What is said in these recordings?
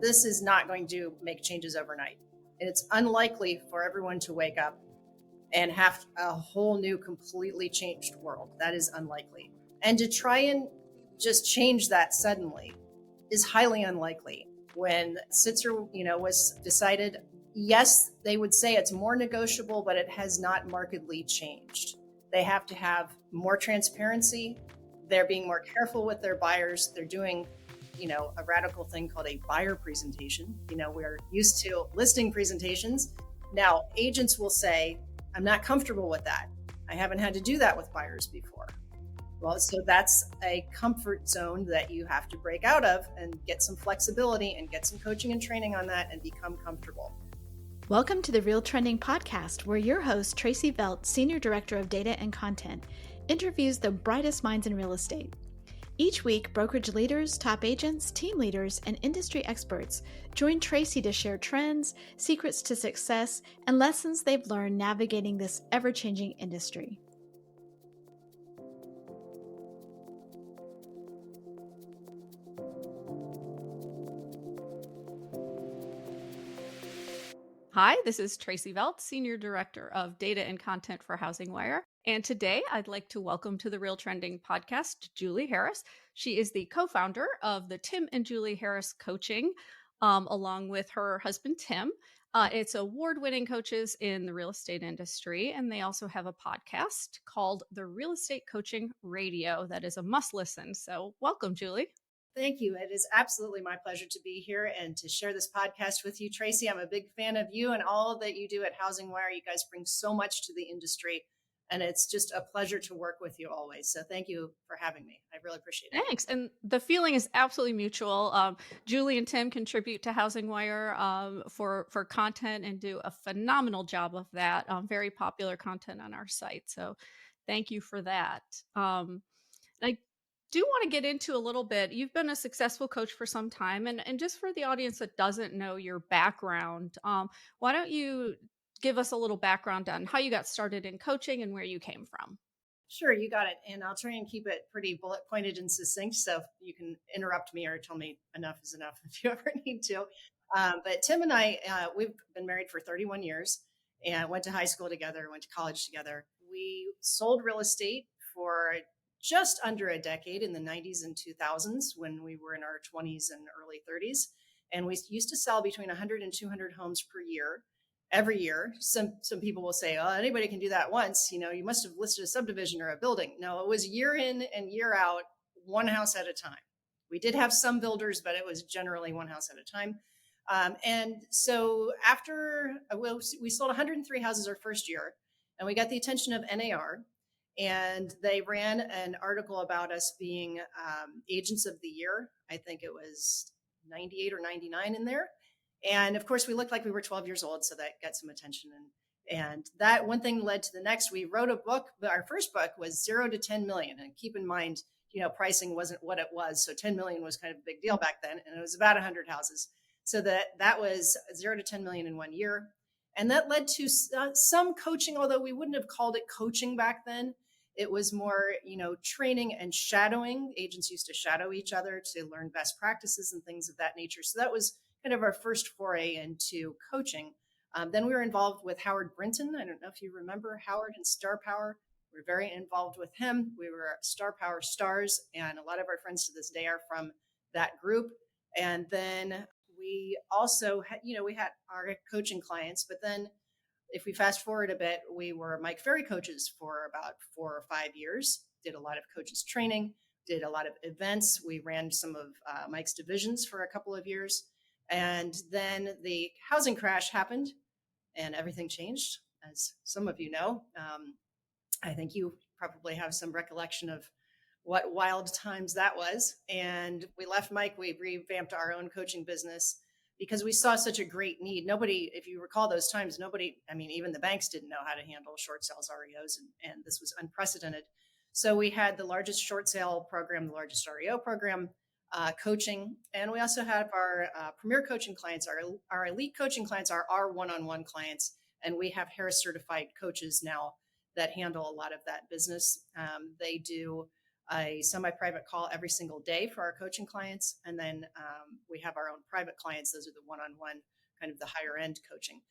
this is not going to make changes overnight. It's unlikely for everyone to wake up and have a whole new, completely changed world. That is unlikely. And to try and just change that suddenly is highly unlikely. When Sitzer, was decided, yes, they would say it's more negotiable, but it has not markedly changed. They have to have more transparency. They're being more careful with their buyers. They're doing, a radical thing called a buyer presentation. We're used to listing presentations. Now, agents will say, I'm not comfortable with that. I haven't had to do that with buyers before. Well, so that's a comfort zone that you have to break out of and get some flexibility and get some coaching and training on that and become comfortable. Welcome to the Real Trending Podcast, where your host, Tracy Velt, Senior Director of Data and Content, interviews the brightest minds in real estate. Each week, brokerage leaders, top agents, team leaders, and industry experts join Tracy to share trends, secrets to success, and lessons they've learned navigating this ever-changing industry. Hi, this is Tracy Velt, Senior Director of Data and Content for HousingWire. And today I'd like to welcome to the Real Trending Podcast, Julie Harris. She is the co-founder of the Tim and Julie Harris Coaching, along with her husband, Tim. It's award-winning coaches in the real estate industry, and they also have a podcast called the Real Estate Coaching Radio that is a must listen. So welcome, Julie. Thank you. It is absolutely my pleasure to be here and to share this podcast with you, Tracy. I'm a big fan of you and all that you do at HousingWire. You guys bring so much to the industry, and it's just a pleasure to work with you always. So thank you for having me. I really appreciate it. Thanks. And the feeling is absolutely mutual. Julie and Tim contribute to HousingWire for content and do a phenomenal job of that. Very popular content on our site. So thank you for that. I do want to get into a little bit. You've been a successful coach for some time, and just for the audience that doesn't know your background, why don't you give us a little background on how you got started in coaching and where you came from? Sure, you got it. And I'll try and keep it pretty bullet pointed and succinct, so you can interrupt me or tell me enough is enough if you ever need to. But Tim and I, we've been married for 31 years and went to high school together, went to college together. We sold real estate for just under a decade in the 90s and 2000s when we were in our 20s and early 30s. And we used to sell between 100 and 200 homes per year, every year. Some people will say, oh, anybody can do that once. You must have listed a subdivision or a building. No, it was year in and year out, one house at a time. We did have some builders, but it was generally one house at a time. And so after we sold 103 houses our first year, and we got the attention of NAR. And they ran an article about us being agents of the year. I think it was 98 or 99 in there. And of course, we looked like we were 12 years old, so that got some attention. And that one thing led to the next. We wrote a book. Our first book was 0 to 10 million. And keep in mind, pricing wasn't what it was. So 10 million was kind of a big deal back then. And it was about 100 houses. So that was 0 to 10 million in 1 year. And that led to some coaching, although we wouldn't have called it coaching back then. It was more, training and shadowing. Agents used to shadow each other to learn best practices and things of that nature. So that was kind of our first foray into coaching. Then we were involved with Howard Brinton. I don't know if you remember Howard and Star Power. We were very involved with him. We were Star Power stars, and a lot of our friends to this day are from that group. And then we also had, we had our coaching clients, but then if we fast forward a bit, we were Mike Ferry coaches for about 4 or 5 years, did a lot of coaches training, did a lot of events. We ran some of Mike's divisions for a couple of years. And then the housing crash happened and everything changed, as some of you know. I think you probably have some recollection of what wild times that was. And we left Mike, we revamped our own coaching business because we saw such a great need. Nobody, if you recall those times, even the banks didn't know how to handle short sales REOs, and this was unprecedented. So we had the largest short sale program, the largest REO program, coaching. And we also have our premier coaching clients. Our elite coaching clients are our one-on-one clients. And we have Harris certified coaches now that handle a lot of that business. They do a semi-private call every single day for our coaching clients. And then we have our own private clients. Those are the one-on-one, kind of the higher end coaching.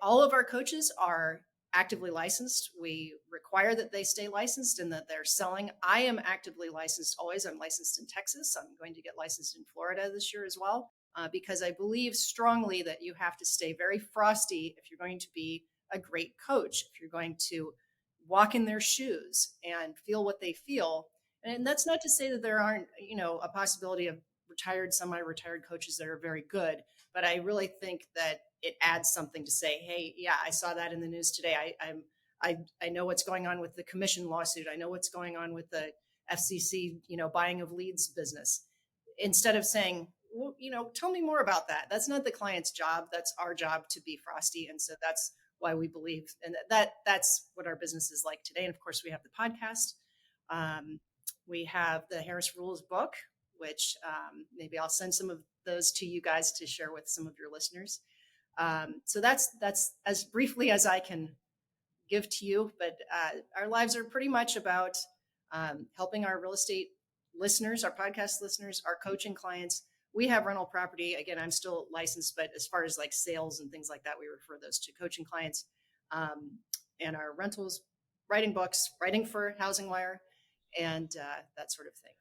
All of our coaches are actively licensed. We require that they stay licensed and that they're selling. I am actively licensed always. I'm licensed in Texas. I'm going to get licensed in Florida this year as well, because I believe strongly that you have to stay very frosty if you're going to be a great coach, if you're going to walk in their shoes and feel what they feel. And that's not to say that there aren't, a possibility of retired, semi-retired coaches that are very good, but I really think that it adds something to say, hey, yeah, I saw that in the news today. I know what's going on with the commission lawsuit. I know what's going on with the FCC, buying of leads business. Instead of saying, well, tell me more about that. That's not the client's job. That's our job to be frosty. And so that's why we believe, and that's what our business is like today. And of course, we have the podcast. We have the Harris Rules book, which maybe I'll send some of those to you guys to share with some of your listeners. So that's as briefly as I can give to you. But our lives are pretty much about helping our real estate listeners, our podcast listeners, our coaching clients. We have rental property. Again, I'm still licensed, but as far as like sales and things like that, we refer those to coaching clients. And our rentals, writing books, writing for Housing Wire, and that sort of thing.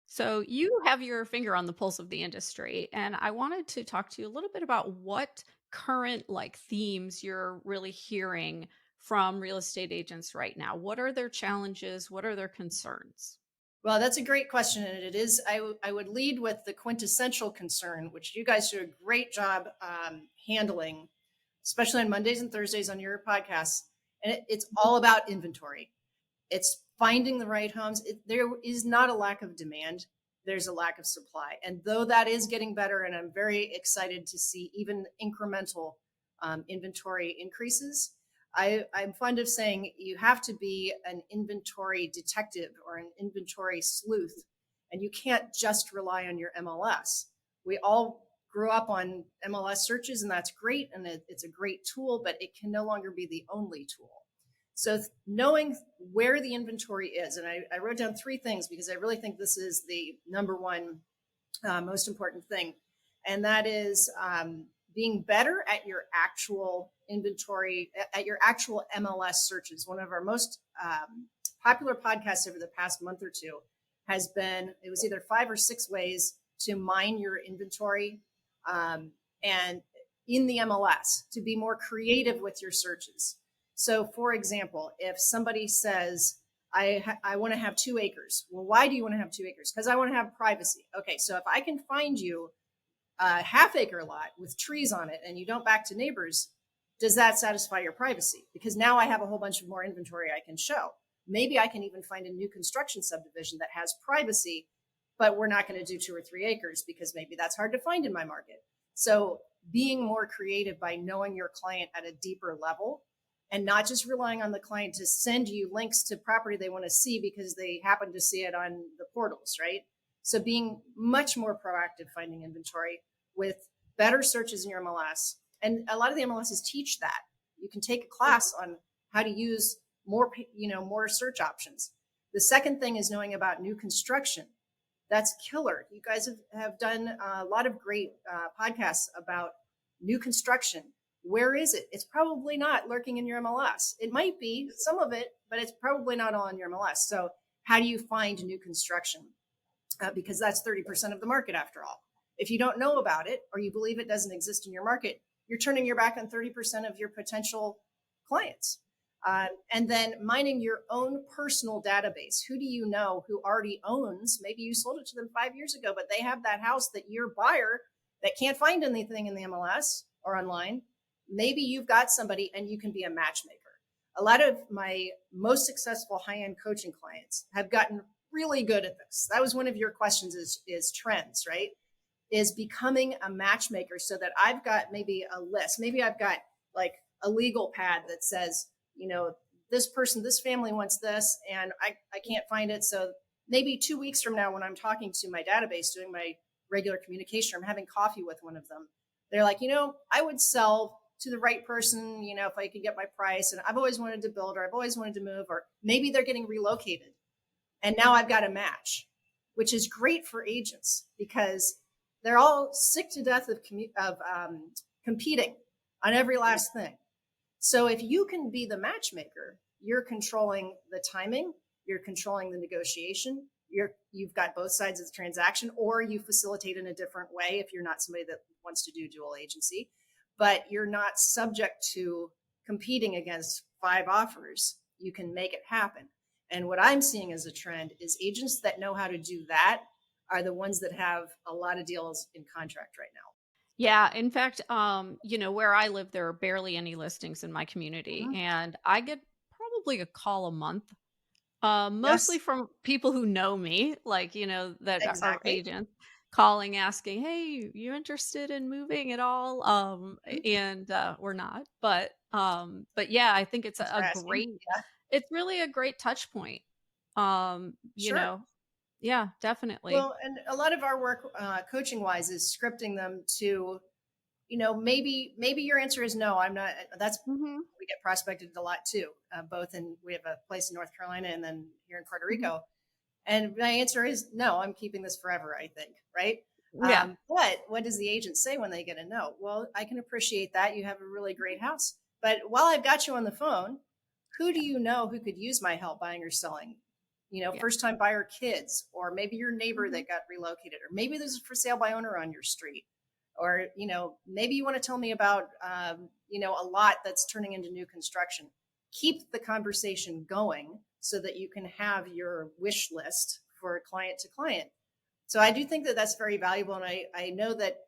So you have your finger on the pulse of the industry, and I wanted to talk to you a little bit about what current themes you're really hearing from real estate agents right now. What are their challenges? What are their concerns? Well, that's a great question. And it is, I would lead with the quintessential concern, which you guys do a great job handling, especially on Mondays and Thursdays on your podcasts. And it's all about inventory. It's finding the right homes. There is not a lack of demand. There's a lack of supply. And though that is getting better, and I'm very excited to see even incremental inventory increases, I'm fond of saying you have to be an inventory detective or an inventory sleuth, and you can't just rely on your MLS. We all grew up on MLS searches, and that's great, and it's a great tool, but it can no longer be the only tool. So knowing where the inventory is, and I wrote down 3 things because I really think this is the number one most important thing, and that is being better at your actual inventory, at your actual MLS searches. One of our most popular podcasts over the past month or two has been, it was either 5 or 6 ways to mine your inventory and in the MLS to be more creative with your searches. So for example, if somebody says, I want to have 2 acres. Well, why do you want to have 2 acres? Because I want to have privacy. Okay, so if I can find you a half-acre lot with trees on it and you don't back to neighbors, does that satisfy your privacy? Because now I have a whole bunch of more inventory I can show. Maybe I can even find a new construction subdivision that has privacy, but we're not going to do 2 or 3 acres because maybe that's hard to find in my market. So being more creative by knowing your client at a deeper level and not just relying on the client to send you links to property they want to see because they happen to see it on the portals, right? So being much more proactive, finding inventory with better searches in your MLS. And a lot of the MLSs teach that. You can take a class on how to use more search options. The second thing is knowing about new construction. That's killer. You guys have done a lot of great podcasts about new construction. Where is it? It's probably not lurking in your MLS. It might be some of it, but it's probably not all in your MLS. So how do you find new construction? Because that's 30% of the market after all. If you don't know about it or you believe it doesn't exist in your market, you're turning your back on 30% of your potential clients. And then mining your own personal database. Who do you know who already owns? Maybe you sold it to them 5 years ago, but they have that house that your buyer that can't find anything in the MLS or online. Maybe you've got somebody and you can be a matchmaker. A lot of my most successful high-end coaching clients have gotten really good at this. That was one of your questions is trends, right? Is becoming a matchmaker so that I've got maybe a list. Maybe I've got like a legal pad that says, this person, this family wants this, and I can't find it. So maybe 2 weeks from now, when I'm talking to my database, doing my regular communication, I'm having coffee with one of them. They're like, I would sell to the right person, if I could get my price. And I've always wanted to build, or I've always wanted to move, or maybe they're getting relocated And now I've got a match, which is great for agents because they're all sick to death of competing on every last thing. So if you can be the matchmaker, you're controlling the timing, you're controlling the negotiation, you've got both sides of the transaction, or you facilitate in a different way if you're not somebody that wants to do dual agency, but you're not subject to competing against 5 offers. You can make it happen. And what I'm seeing as a trend is agents that know how to do that are the ones that have a lot of deals in contract right now. Yeah, in fact, where I live, there are barely any listings in my community, Mhm. and I get probably a call a month, mostly Yes, from people who know me, like, that are exactly. agents calling, asking, "Hey, you interested in moving at all?" Mhm. And we're not, but yeah, I think it's Thanks a for asking. great, Yeah, it's really a great touch point. Um, you sure. know, yeah, definitely. Well, and a lot of our work coaching wise is scripting them to, maybe your answer is no, I'm not. That's, Hmm. we get prospected a lot too, both in, we have a place in North Carolina and then here in Puerto Hmm. Rico. And my answer is no, I'm keeping this forever, I think, right? Yeah, But what does the agent say when they get a no? Well, I can appreciate that. You have a really great house. But while I've got you on the phone, who do yeah, you know who could use my help buying or selling? yeah. First time buyer kids, or maybe your neighbor Hmm. that got relocated, or maybe there's a for sale by owner on your street. Or, maybe you want to tell me about, a lot that's turning into new construction. Keep the conversation going so that you can have your wish list for client to client. So I do think that that's very valuable. And I know that,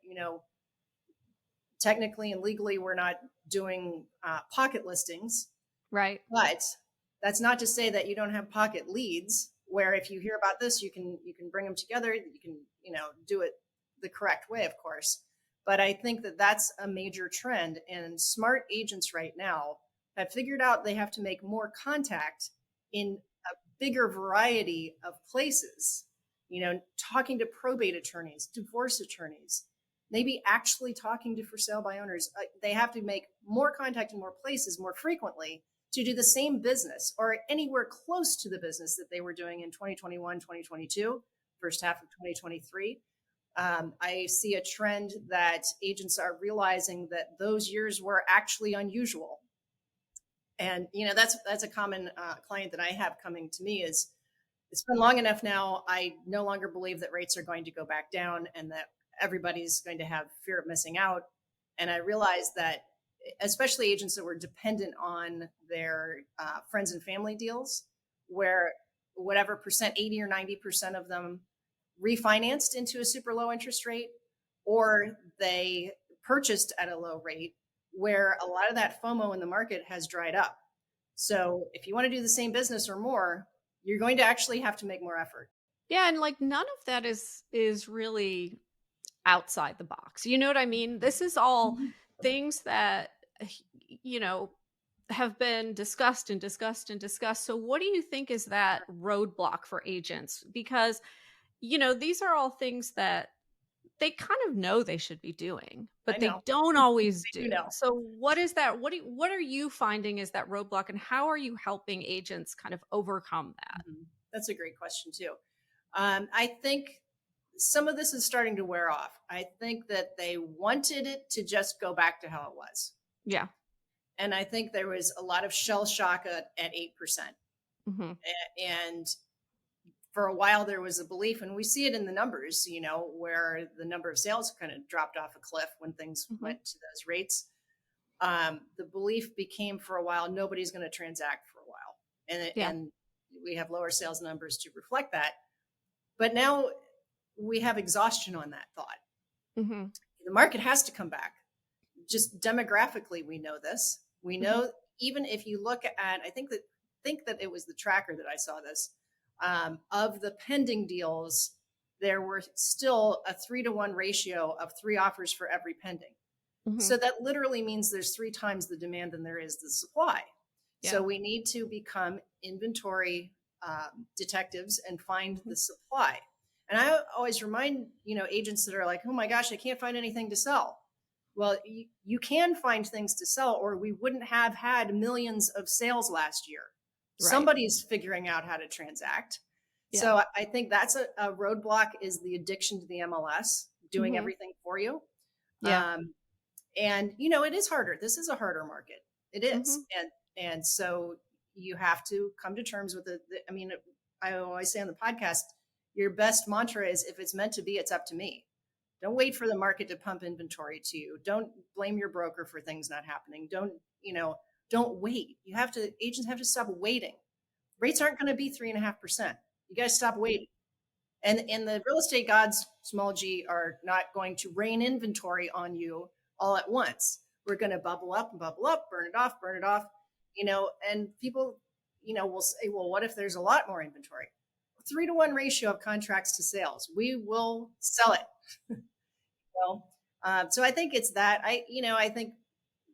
technically and legally, we're not doing pocket listings, Right. but that's not to say that you don't have pocket leads where if you hear about this, you can bring them together. You can, do it the correct way, of course. But I think that that's a major trend. And smart agents right now have figured out they have to make more contact in a bigger variety of places, talking to probate attorneys, divorce attorneys, maybe actually talking to for sale by owners. They have to make more contact in more places more frequently to do the same business or anywhere close to the business that they were doing in 2021, 2022, first half of 2023. I see a trend that agents are realizing that those years were actually unusual. And that's a common client that I have coming to me is, it's been long enough now. I no longer believe that rates are going to go back down and that everybody's going to have fear of missing out. And I realized that, especially agents that were dependent on their friends and family deals, where whatever percent, 80 or 90% of them refinanced into a super low interest rate, or they purchased at a low rate, where a lot of that FOMO in the market has dried up. So if you want to do the same business or more, you're going to actually have to make more effort. Yeah, and like none of that is really outside the box. You know what I mean? This is all Mhm. things that you know have been discussed and discussed and discussed. So what do you think is that roadblock for agents? Because these are all things that they kind of know they should be doing, I but they know. don't always They do do. know. So what is that? What are you finding is that roadblock, and how are you helping agents kind of overcome that? Mhm. That's a great question, too. I think some of this is starting to wear off. I think that they wanted it to just go back to how it was. Yeah. And I think there was a lot of shell shock at 8%. Hmm. And for a while, there was a belief, and we see it in the numbers, where the number of sales kind of dropped off a cliff when things Hmm. went to those rates. The belief became for a while, nobody's going to transact for a while. Yeah. And we have lower sales numbers to reflect that. But now we have exhaustion on that thought. Hmm. The market has to come back. Just demographically, we know this. We Hmm. know, even if you look at, I think that it was the tracker that I saw this, of the pending deals, there were still a 3-to-1 ratio of 3 offers for every pending. Hmm. So that literally means there's 3 times the demand than there is the supply. Yeah. So we need to become inventory detectives and find the supply. And I always remind agents that are like, oh my gosh, I can't find anything to sell. Well, you can find things to sell, or we wouldn't have had millions of sales last year. Right. Somebody's figuring out how to transact. Yeah. So I think that's a roadblock, is the addiction to the MLS doing Hmm. everything for you. Yeah. Um, and it is harder. This is a harder market. It Hmm. is. And so you have to come to terms with it. I mean, I always say on the podcast, your best mantra is, if it's meant to be, it's up to me. Don't wait for the market to pump inventory to you. Don't blame your broker for things not happening. Don't wait. Agents have to stop waiting. Rates aren't going to be 3.5%. You guys stop waiting. And the real estate gods, small g, are not going to rain inventory on you all at once. We're going to bubble up and bubble up, burn it off, and people, will say, well, what if there's a lot more inventory? 3-to-1 ratio of contracts to sales. We will sell it. So I think it's that. I think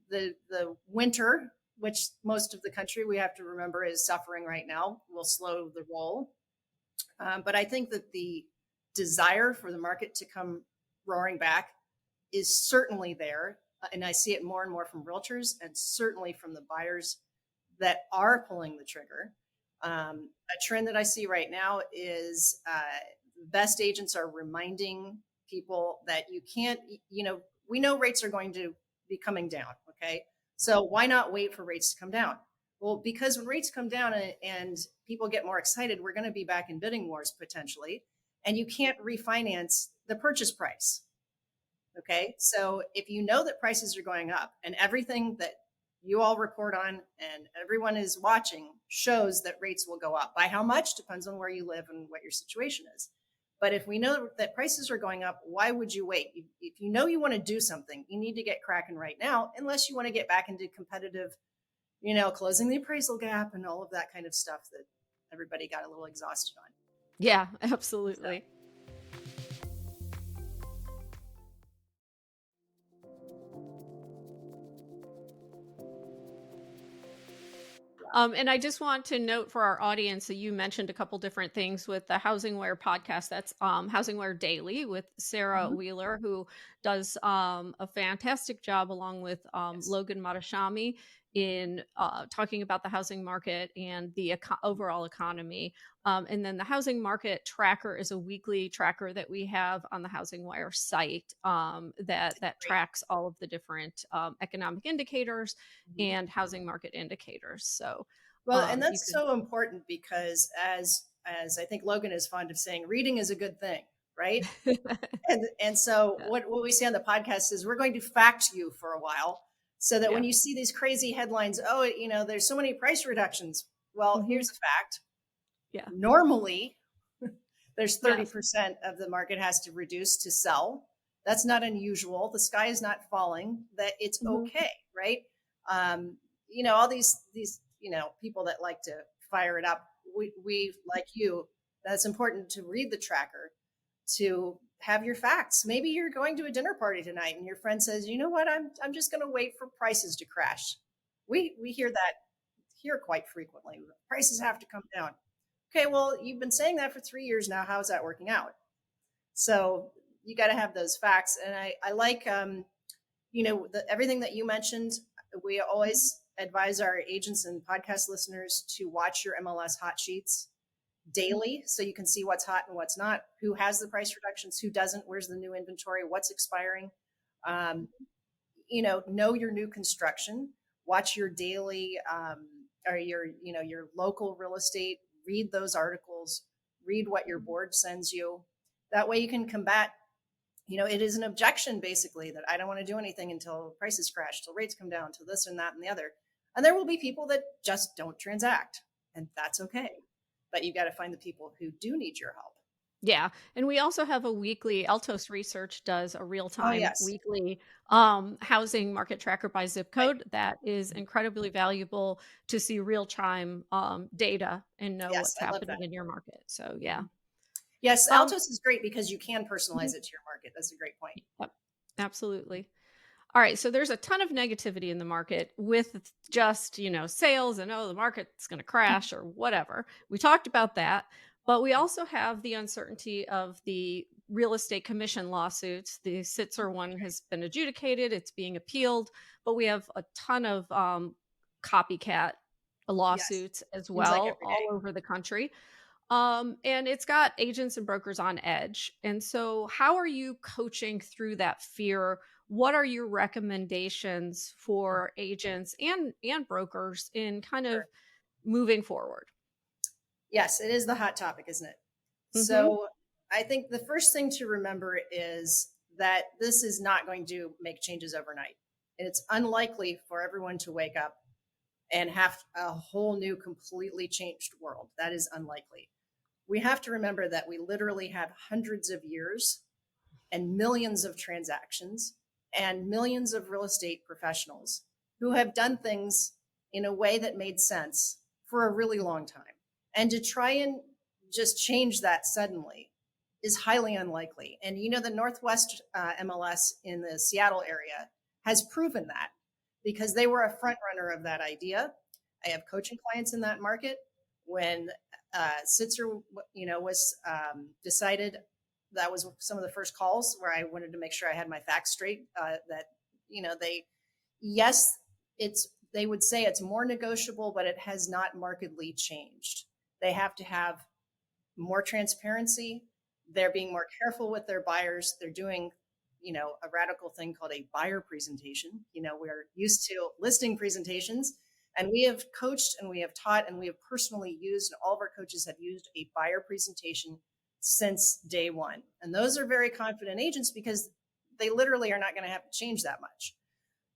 the winter, which most of the country, we have to remember, is suffering right now, will slow the roll. But I think that the desire for the market to come roaring back is certainly there. And I see it more and more from realtors, and certainly from the buyers that are pulling the trigger. A trend that I see right now is best agents are reminding people that you can't, we know rates are going to be coming down. Okay. So why not wait for rates to come down? Well, because when rates come down and people get more excited, we're going to be back in bidding wars potentially. And you can't refinance the purchase price. Okay. So if you know that prices are going up, and everything that you all report on and everyone is watching shows that rates will go up, by how much depends on where you live and what your situation is. But if we know that prices are going up, why would you wait? If you know you want to do something, you need to get cracking right now, unless you want to get back into competitive, closing the appraisal gap and all of that kind of stuff that everybody got a little exhausted on. Yeah, So. absolutely. And I just want to note for our audience that you mentioned a couple different things with the Housing Wire podcast. That's Housing Wire Daily with Sarah Mhm. Wheeler, who does a fantastic job, along with Yes. Logan Matashami, in talking about the housing market and the overall economy. And then the Housing Market Tracker is a weekly tracker that we have on the Housing Wire site, that Great. tracks all of the different economic indicators Mhm. and housing market indicators. So Well, and you that's could, so important, because as I think Logan is fond of saying, reading is a good thing, right? And so yeah. what we say on the podcast is, we're going to fact you for a while, so that when Yeah. you see these crazy headlines, oh, there's so many price reductions. Well, Hmm. here's a fact. Yeah. Normally, there's Yes. 30% of the market has to reduce to sell. That's not unusual. The sky is not falling. That it's Hmm. okay, right? All these people that like to fire it up. We like you. That's important to read the tracker, to have your facts. Maybe you're going to a dinner party tonight, and your friend says, "You know what? I'm just going to wait for prices to crash." We hear that here quite frequently. Prices have to come down. Okay, well, you've been saying that for 3 years now. How's that working out? So you got to have those facts. And I like, everything that you mentioned. We always advise our agents and podcast listeners to watch your MLS hot sheets daily, so you can see what's hot and what's not, who has the price reductions, who doesn't, where's the new inventory, what's expiring. Um, know your new construction, watch your daily, or your local real estate, read those articles, read what your board sends you. That way you can combat, it is an objection, basically, that I don't want to do anything until prices crash, till rates come down, till this and that and the other. And there will be people that just don't transact, and that's okay. But you got to find the people who do need your help. Yeah. And we also have a weekly, Altos Research does a real Oh, time yes. weekly housing market tracker by zip Right. code that is incredibly valuable to see real time data and know Yes, what's I love happening that. in your market. So, yeah. Yes, Um, Altos is great because you can personalize mhm. it to your market. That's a great point. Yep, absolutely. All right, so there's a ton of negativity in the market with just, sales and, oh, the market's going to crash or whatever. We talked about that, but we also have the uncertainty of the real estate commission lawsuits. The Sitzer one has been adjudicated, it's being appealed, but we have a ton of copycat Yes, lawsuits as seems like well every all day. over the country. And it's got agents and brokers on edge. And so, how are you coaching through that fear? What are your recommendations for agents and brokers in kind of Sure. moving forward? Yes, it is the hot topic, isn't it? Mhm. So I think the first thing to remember is that this is not going to make changes overnight. It's unlikely for everyone to wake up and have a whole new, completely changed world. That is unlikely. We have to remember that we literally have hundreds of years and millions of transactions and millions of real estate professionals who have done things in a way that made sense for a really long time. And to try and just change that suddenly is highly unlikely. And the Northwest MLS in the Seattle area has proven that because they were a front runner of that idea. I have coaching clients in that market. When Sitzer, was decided, that was some of the first calls where I wanted to make sure I had my facts straight. That they, yes, they would say it's more negotiable, but it has not markedly changed. They have to have more transparency. They're being more careful with their buyers. They're doing, a radical thing called a buyer presentation. We're used to listing presentations, and we have coached and we have taught and we have personally used, and all of our coaches have used a buyer presentation since day one. And those are very confident agents because they literally are not going to have to change that much.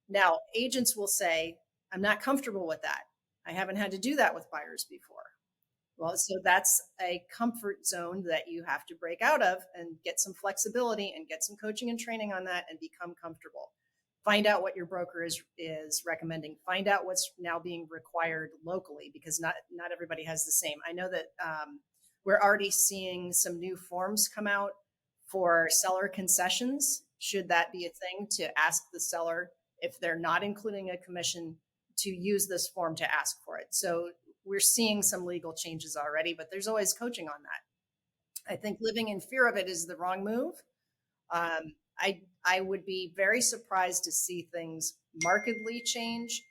Now, agents will say, I'm not comfortable with that. I haven't had to do that with buyers before. Well, so that's a comfort zone that you have to break out of and get some flexibility and get some coaching and training on that and become comfortable. Find out what your broker is recommending. Find out what's now being required locally because not everybody has the same. I know that we're already seeing some new forms come out for seller concessions. Should that be a thing, to ask the seller if they're not including a commission to use this form to ask for it? So we're seeing some legal changes already, but there's always coaching on that. I think living in fear of it is the wrong move. I would be very surprised to see things markedly change.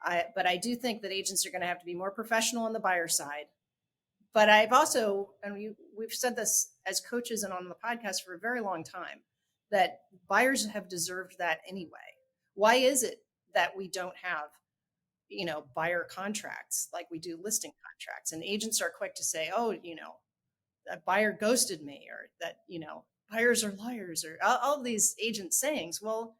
But I do think that agents are going to have to be more professional on the buyer side. But I've also, and we've said this as coaches and on the podcast for a very long time, that buyers have deserved that anyway. Why is it that we don't have buyer contracts like we do listing contracts? And agents are quick to say, oh, that buyer ghosted me, or that, buyers are liars, or all these agent sayings. Well,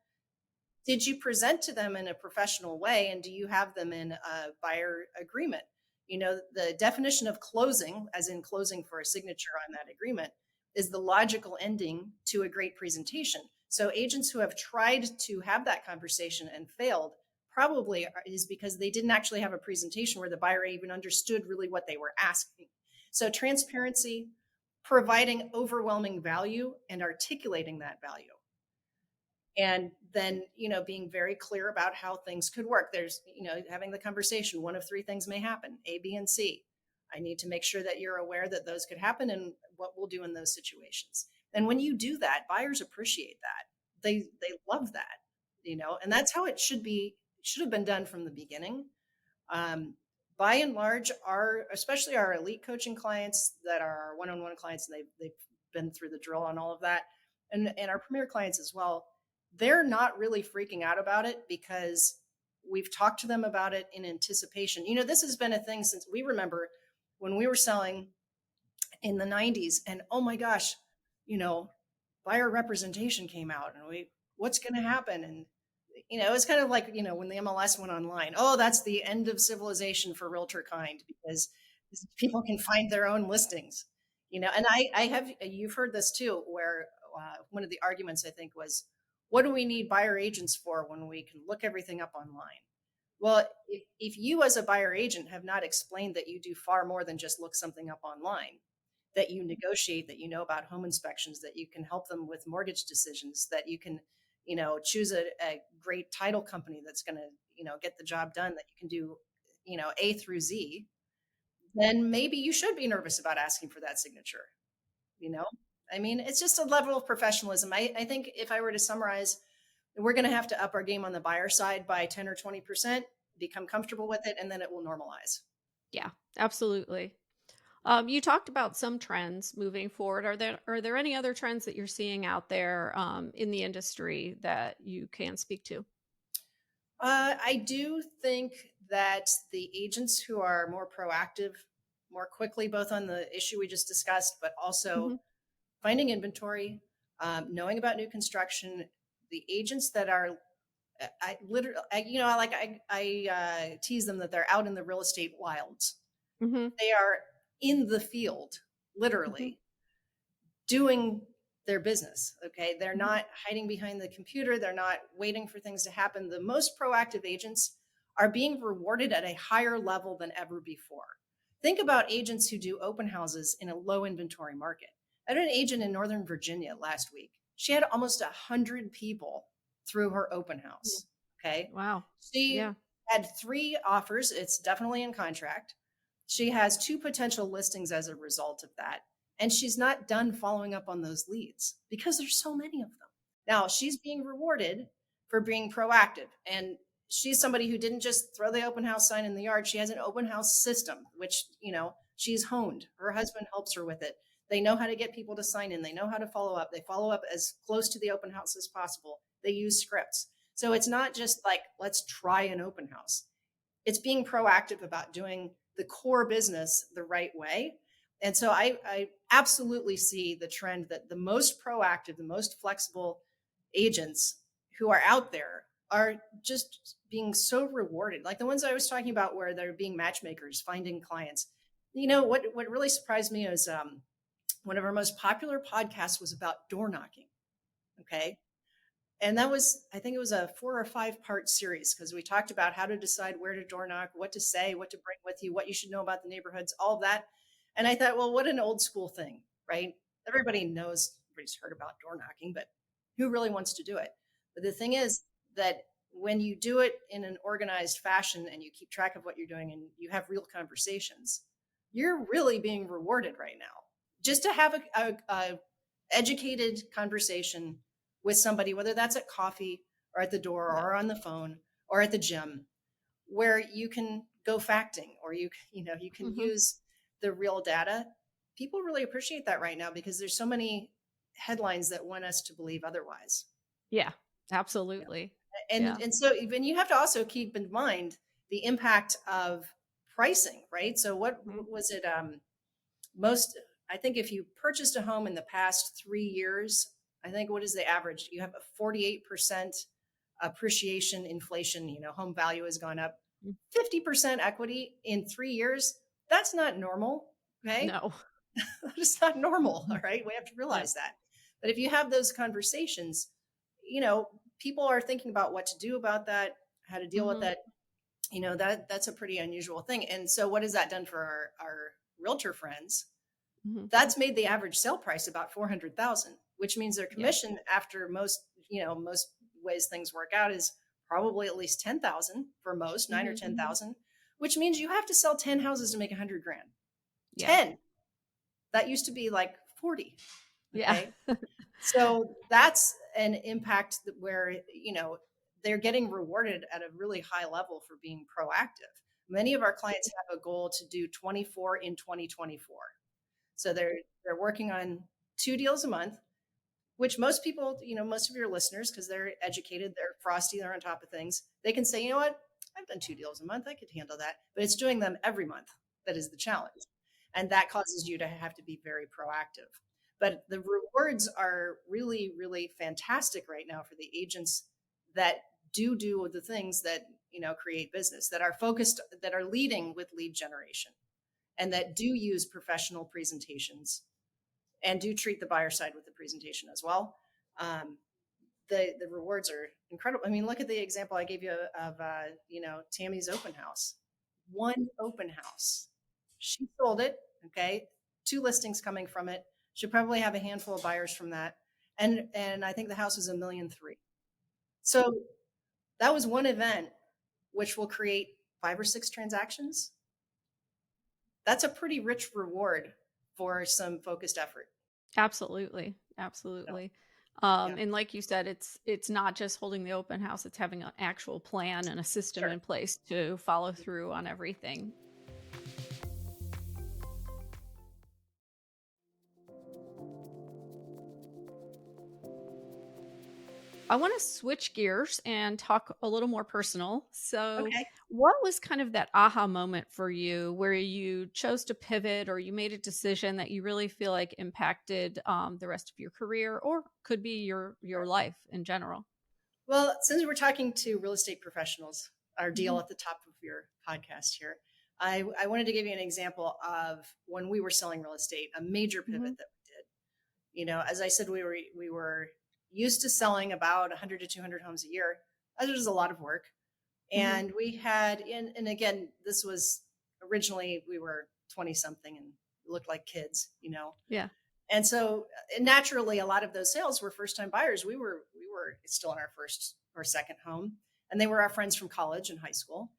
did you present to them in a professional way? And do you have them in a buyer agreement? The definition of closing, as in closing for a signature on that agreement, is the logical ending to a great presentation. So agents who have tried to have that conversation and failed probably is because they didn't actually have a presentation where the buyer even understood really what they were asking. So transparency, providing overwhelming value and articulating that value. And then, being very clear about how things could work. There's, having the conversation, one of three things may happen, A, B, and C. I need to make sure that you're aware that those could happen and what we'll do in those situations. And when you do that, buyers appreciate that. They love that, and that's how it should have been done from the beginning. By and large, especially our elite coaching clients that are our one-on-one clients, and they've been through the drill on all of that, and our premier clients as well, they're not really freaking out about it because we've talked to them about it in anticipation. This has been a thing since we remember when we were selling in the 90s, and oh my gosh, buyer representation came out, and what's going to happen? And it's kind of like, when the MLS went online, oh, that's the end of civilization for realtor kind because people can find their own listings, and you've heard this too, where one of the arguments I think was, what do we need buyer agents for when we can look everything up online? Well, if you as a buyer agent have not explained that you do far more than just look something up online, that you negotiate, that you know about home inspections, that you can help them with mortgage decisions, that you can, choose a great title company that's going to, get the job done, that you can do, A through Z, then maybe you should be nervous about asking for that signature. I mean, it's just a level of professionalism. I think if I were to summarize, we're going to have to up our game on the buyer side by 10 or 20%, become comfortable with it, and then it will normalize. Yeah, absolutely. You talked about some trends moving forward. Are there any other trends that you're seeing out there in the industry that you can speak to? I do think that the agents who are more proactive, more quickly, both on the issue we just discussed, but also Hmm. finding inventory, knowing about new construction, the agents that are, I literally, I tease them that they're out in the real estate wilds. Hmm. They are in the field, Hmm. literally doing their business. Okay. They're Hmm. not hiding behind the computer. They're not waiting for things to happen. The most proactive agents are being rewarded at a higher level than ever before. Think about agents who do open houses in a low inventory market. I had an agent in Northern Virginia last week. She had almost 100 people through her open house. Okay. Wow. She Yeah. had 3 offers. It's definitely in contract. She has 2 potential listings as a result of that. And she's not done following up on those leads because there's so many of them. Now she's being rewarded for being proactive. And she's somebody who didn't just throw the open house sign in the yard. She has an open house system, which, she's honed. Her husband helps her with it. They know how to get people to sign in. They know how to follow up. They follow up as close to the open house as possible. They use scripts. So it's not just like, let's try an open house. It's being proactive about doing the core business the right way. And so I absolutely see the trend that the most proactive, the most flexible agents who are out there are just being so rewarded. Like the ones I was talking about where they're being matchmakers, finding clients. What really surprised me is one of our most popular podcasts was about door knocking. Okay. And that was, I think it was a 4 or 5 part series because we talked about how to decide where to door knock, what to say, what to bring with you, what you should know about the neighborhoods, all of that. And I thought, well, what an old school thing, right? Everybody knows, everybody's heard about door knocking, but who really wants to do it? But the thing is that when you do it in an organized fashion and you keep track of what you're doing and you have real conversations, you're really being rewarded right now. Just to have a educated conversation with somebody, whether that's at coffee or at the door Yeah. or on the phone or at the gym, where you can go facting or you can Hmm. use the real data. People really appreciate that right now because there's so many headlines that want us to believe otherwise. Yeah. Yeah. Absolutely. And Yeah. and so even you have to also keep in mind the impact of pricing, right? So Hmm. what was it? Most I think if you purchased a home in the past 3 years, I think what is the average? You have a 48% appreciation inflation, home value has gone up 50% equity in 3 years. That's not normal. Okay. No. It's not normal. All right. We have to Yeah. realize that. But if you have those conversations, you know, people are thinking about what to do about that, how to deal with Hmm. that. That's a pretty unusual thing. And so what has that done for our realtor friends? Hmm. That's made the average sale price about 400,000, which means their Yeah. commission after most ways things work out is probably at least 10,000 for most, 9 or Hmm. 10,000, which means you have to sell 10 houses to make 100 grand. Yeah. 10. That used to be like 40. Yeah. Okay. So that's an impact where, they're getting rewarded at a really high level for being proactive. Many of our clients have a goal to do 24 in 2024. So they're working on 2 deals a month, which most people, most of your listeners, because they're educated, they're frosty, they're on top of things, they can say, you know what, I've done 2 deals a month, I could handle that. But it's doing them every month that is the challenge. And that causes you to have to be very proactive. But the rewards are really, really fantastic right now for the agents that do the things that, create business, that are focused, that are leading with lead generation and that do use professional presentations and do treat the buyer side with the presentation as well. Um, the rewards are incredible. I mean, look at the example I gave you of Tammy's open house. One open house, she sold it. Okay, 2 listings coming from it. She'll probably have a handful of buyers from that, and I think the house was 1,300,000. So that was one event, which will create 5 or 6 transactions. That's a pretty rich reward for some focused effort. Absolutely. So, Absolutely. yeah, And like you said, it's not just holding the open house, it's having an actual plan and a system sure. in place to follow through on everything. I want to switch gears and talk a little more personal. So, Okay. what was kind of that aha moment for you where you chose to pivot or you made a decision that you really feel like impacted the rest of your career or could be your life in general? Well, since we're talking to real estate professionals, our deal Mhm. at the top of your podcast here, I wanted to give you an example of when we were selling real estate, a major pivot Mhm. that we did. As I said, we were used to selling about 100 to 200 homes a year. That was a lot of work. Mhm. And we had, and again, this was originally we were 20 something and looked like kids. Yeah. And so naturally, a lot of those sales were first time buyers. We were still in our first or second home, and they were our friends from college and high school.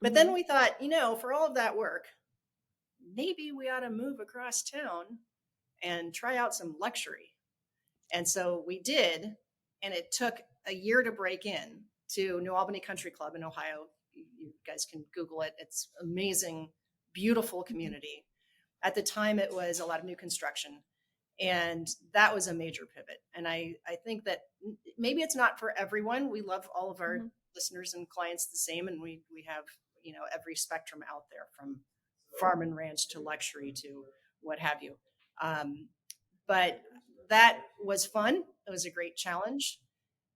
But then Mhm. we thought, for all of that work, maybe we ought to move across town and try out some luxury. And so we did, and it took a year to break in to New Albany Country Club in Ohio. You guys can Google it. It's amazing, beautiful Mhm. community. At the time, it was a lot of new construction, and that was a major pivot. And I think that maybe it's not for everyone. We love all of our Mhm. listeners and clients the same, and we have every spectrum out there from farm and ranch to luxury to what have you. Um, but that was fun. It was a great challenge.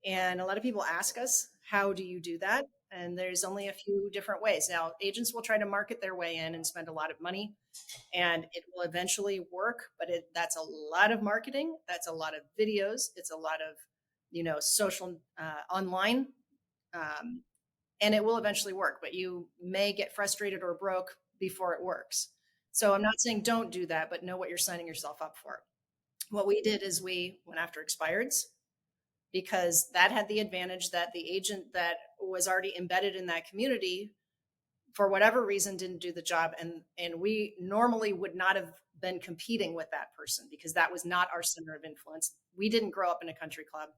And a lot of people ask us, how do you do that? And there's only a few different ways. Now, agents will try to market their way in and spend a lot of money, and it will eventually work, but that's a lot of marketing. That's a lot of videos. It's a lot of, social online, um, and it will eventually work, but you may get frustrated or broke before it works. So I'm not saying don't do that, but know what you're signing yourself up for. What we did is we went after expireds because that had the advantage that the agent that was already embedded in that community for whatever reason didn't do the job, and we normally would not have been competing with that person because that was not our center of influence. We didn't grow up in a country club.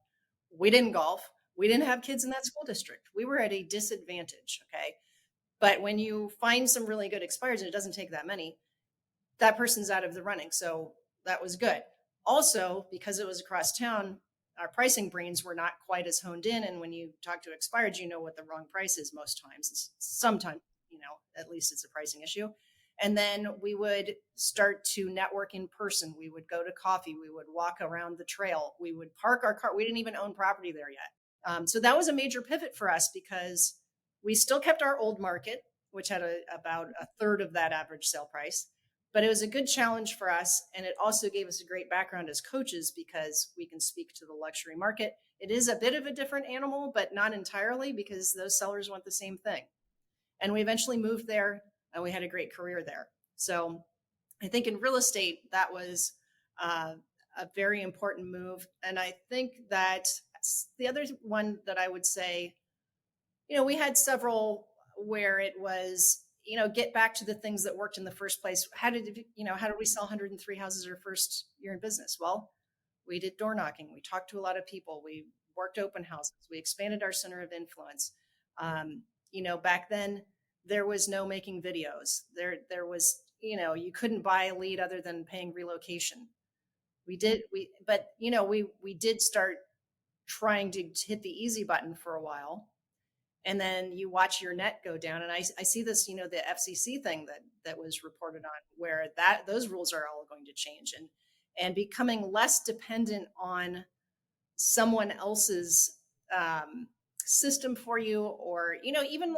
We didn't golf. We didn't have kids in that school district. We were at a disadvantage. Okay. But when you find some really good expires, and it doesn't take that many, that person's out of the running. So that was good. Also, because it was across town, our pricing brains were not quite as honed in. And when you talk to expired, you know what the wrong price is most times. Sometimes, at least it's a pricing issue. And then we would start to network in person. We would go to coffee. We would walk around the trail. We would park our car. We didn't even own property there yet. So that was a major pivot for us because we still kept our old market, which had about a third of that average sale price, but it was a good challenge for us. And it also gave us a great background as coaches because we can speak to the luxury market. It is a bit of a different animal, but not entirely because those sellers want the same thing. And we eventually moved there and we had a great career there. So I think in real estate, that was uh, a very important move. And I think that the other one that I would say, we had several where it was, get back to the things that worked in the first place. How did we sell 103 houses our first year in business? Well, we did door knocking. We talked to a lot of people. We worked open houses. We expanded our center of influence. Back then there was no making videos. There was, you couldn't buy a lead other than paying relocation. We did start trying to hit the easy button for a while, and then you watch your net go down. And I see this, the FCC thing that was reported on, where that those rules are all going to change, and becoming less dependent on someone else's system for you, or even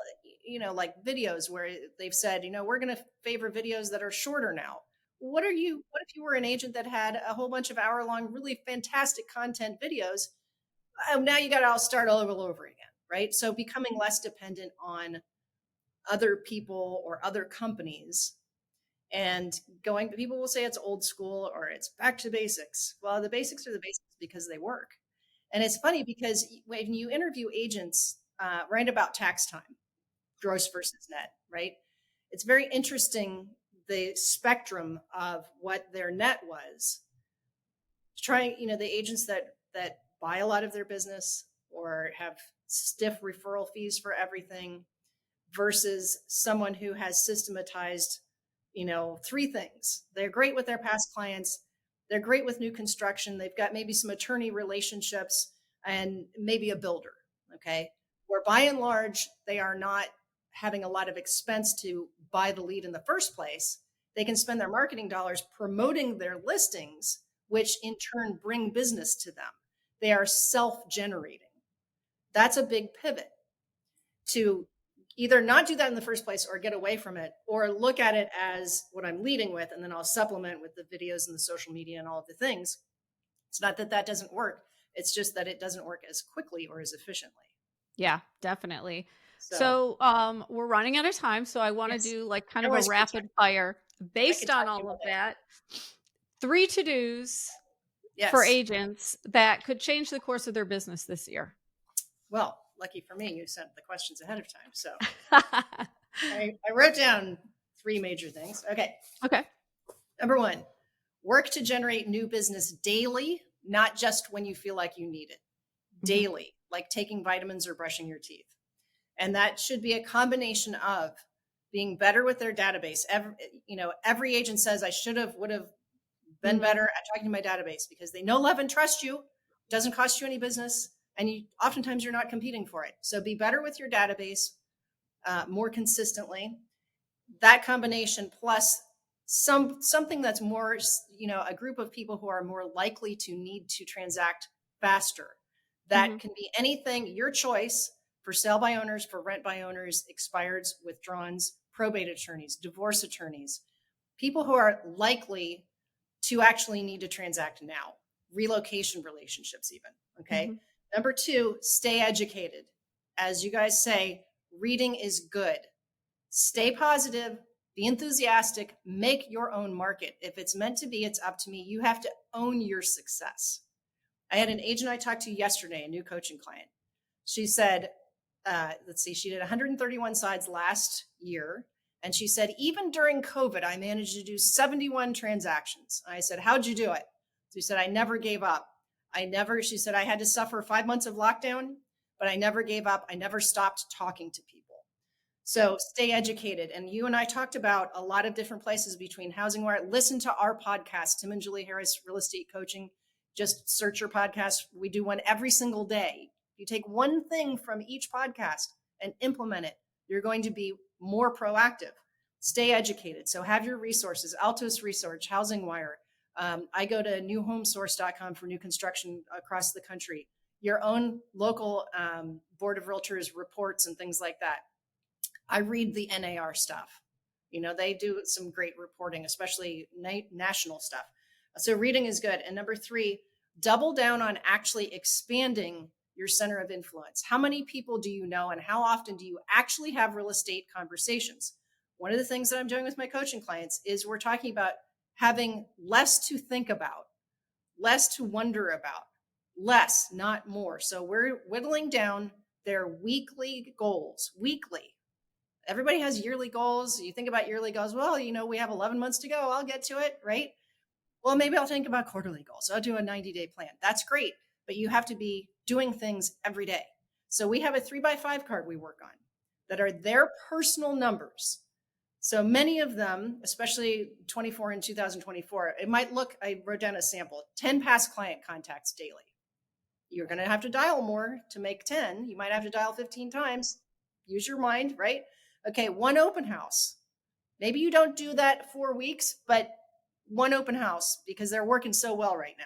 like videos where they've said, we're going to favor videos that are shorter now. What if you were an agent that had a whole bunch of hour long really fantastic content videos? Now you got to all start all over again, right? So becoming less dependent on other people or other companies, and people will say it's old school or it's back to basics. Well, the basics are the basics because they work. And it's funny because when you interview agents right about tax time, gross versus net, right? It's very interesting, the spectrum of what their net was. Trying, the agents that buy a lot of their business or have stiff referral fees for everything versus someone who has systematized, three things. They're great with their past clients. They're great with new construction. They've got maybe some attorney relationships. and maybe a builder. Okay. Where by and large, they are not having a lot of expense to buy the lead in the first place. They can spend their marketing dollars promoting their listings, which in turn bring business to them. They are self-generating. That's a big pivot to either not do that in the first place or get away from it, or look at it as what I'm leading with, and then I'll supplement with the videos and the social media and all of the things. It's not that that doesn't work. It's just that it doesn't work as quickly or as efficiently. Yeah, definitely. So, So, we're running out of time, so I want to yes, do like kind no of a worries for time. rapid fire I could based on talk to you all all of day. that. 3 to-dos for Yes. agents that could change the course of their business this year. Well, lucky for me, you sent the questions ahead of time. So I wrote down 3 major things. Okay. Okay. Number 1, work to generate new business daily, not just when you feel like you need it. Daily, like taking vitamins or brushing your teeth. And that should be a combination of being better with their database. Every agent says I would have been better at talking to my database, because they know, love, and trust you. It doesn't cost you any business. And oftentimes you're not competing for it. So be better with your database more consistently. That combination plus something that's more, a group of people who are more likely to need to transact faster. That can be anything, your choice, for sale by owners, for rent by owners, expireds, withdrawns, probate attorneys, divorce attorneys, people who are likely to actually need to transact now, relocation relationships even. Okay. Number 2, stay educated. As you guys say, reading is good. Stay positive, be enthusiastic, make your own market. If it's meant to be, it's up to me. You have to own your success. I had an agent I talked to yesterday, a new coaching client. She said, she did 131 sides last year. And she said, even during COVID, I managed to do 71 transactions. I said, how'd you do it? She said, I never gave up. She said, I had to suffer 5 months of lockdown, but I never gave up. I never stopped talking to people. So stay educated. And you and I talked about a lot of different places between Housing Wire. Listen to our podcast, Tim and Julie Harris Real Estate Coaching. Just search your podcast. We do one every single day. You take one thing from each podcast and implement it, you're going to be more proactive. Stay educated. So have your resources, Altos Research, Housing Wire. I go to newhomesource.com for new construction across the country. Your own local Board of Realtors reports and things like that. I read the NAR stuff. They do some great reporting, especially national stuff. So reading is good. And number 3, double down on actually expanding your center of influence. How many people do you know, and how often do you actually have real estate conversations? One of the things that I'm doing with my coaching clients is we're talking about having less to think about, less to wonder about, less, not more. So we're whittling down their weekly goals. Weekly. Everybody has yearly goals. You think about yearly goals. Well, we have 11 months to go. I'll get to it, right? Well, maybe I'll think about quarterly goals. I'll do a 90-day plan. That's great. But you have to be doing things every day. So we have a 3x5 card we work on that are their personal numbers. So many of them, especially 24 and 2024, it might look, I wrote down a sample, 10 past client contacts daily. You're going to have to dial more to make 10. You might have to dial 15 times. Use your mind, right? Okay, 1 open house. Maybe you don't do that 4 weeks, but 1 open house, because they're working so well right now.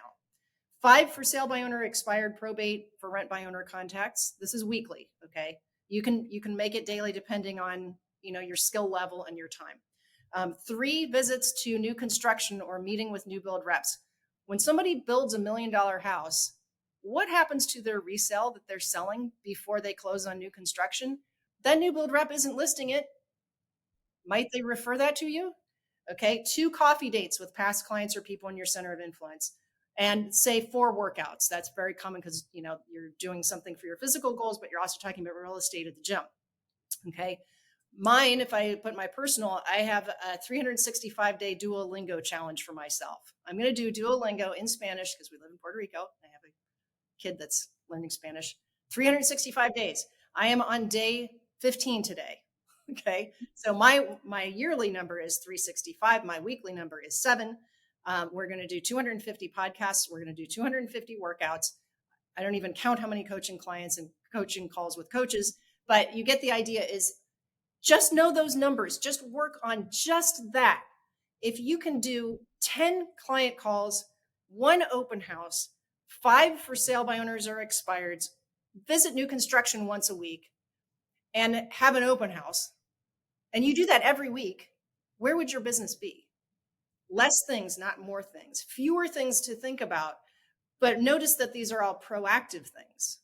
5 for sale by owner, expired, probate, for rent by owner contacts. This is weekly. Okay. You can make it daily depending on, your skill level and your time. 3 visits to new construction or meeting with new build reps. When somebody builds $1 million house, what happens to their resale that they're selling before they close on new construction? That new build rep isn't listing it. Might they refer that to you? Okay. 2 coffee dates with past clients or people in your center of influence. And say 4 workouts. That's very common because, you're doing something for your physical goals, but you're also talking about real estate at the gym. Okay. Mine, if I put my personal, I have a 365-day Duolingo challenge for myself. I'm going to do Duolingo in Spanish because we live in Puerto Rico. I have a kid that's learning Spanish. 365 days. I am on day 15 today. Okay. So my yearly number is 365. My weekly number is 7. We're going to do 250 podcasts. We're going to do 250 workouts. I don't even count how many coaching clients and coaching calls with coaches, but you get the idea. Is just know those numbers, just work on just that. If you can do 10 client calls, 1 open house, 5 for sale by owners or expireds, visit new construction once a week, and have an open house, and you do that every week, where would your business be? Less things, not more things, fewer things to think about. But notice that these are all proactive things.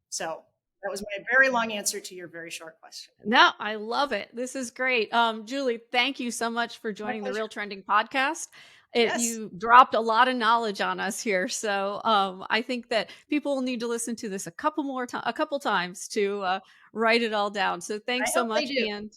So that was my very long answer to your very short question. No, I love it. This is great. Julie, thank you so much for joining the Real Trending podcast. Yes. You dropped a lot of knowledge on us here. So I think that people will need to listen to this a couple times to write it all down. So thanks so much. And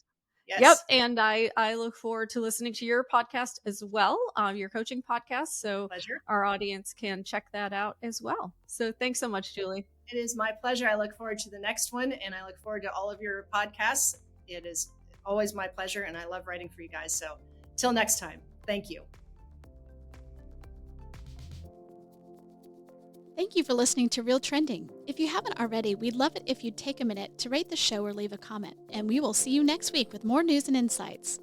yes. Yep. And I look forward to listening to your podcast as well, your coaching podcast. So Pleasure. Our audience can check that out as well. So thanks so much, Julie. It is my pleasure. I look forward to the next one, and I look forward to all of your podcasts. It is always my pleasure, and I love writing for you guys. So till next time, thank you. Thank you for listening to Real Trending. If you haven't already, we'd love it if you'd take a minute to rate the show or leave a comment. And we will see you next week with more news and insights.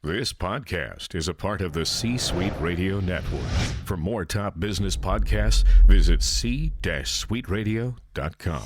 This podcast is a part of the C-Suite Radio Network. For more top business podcasts, visit c-suiteradio.com.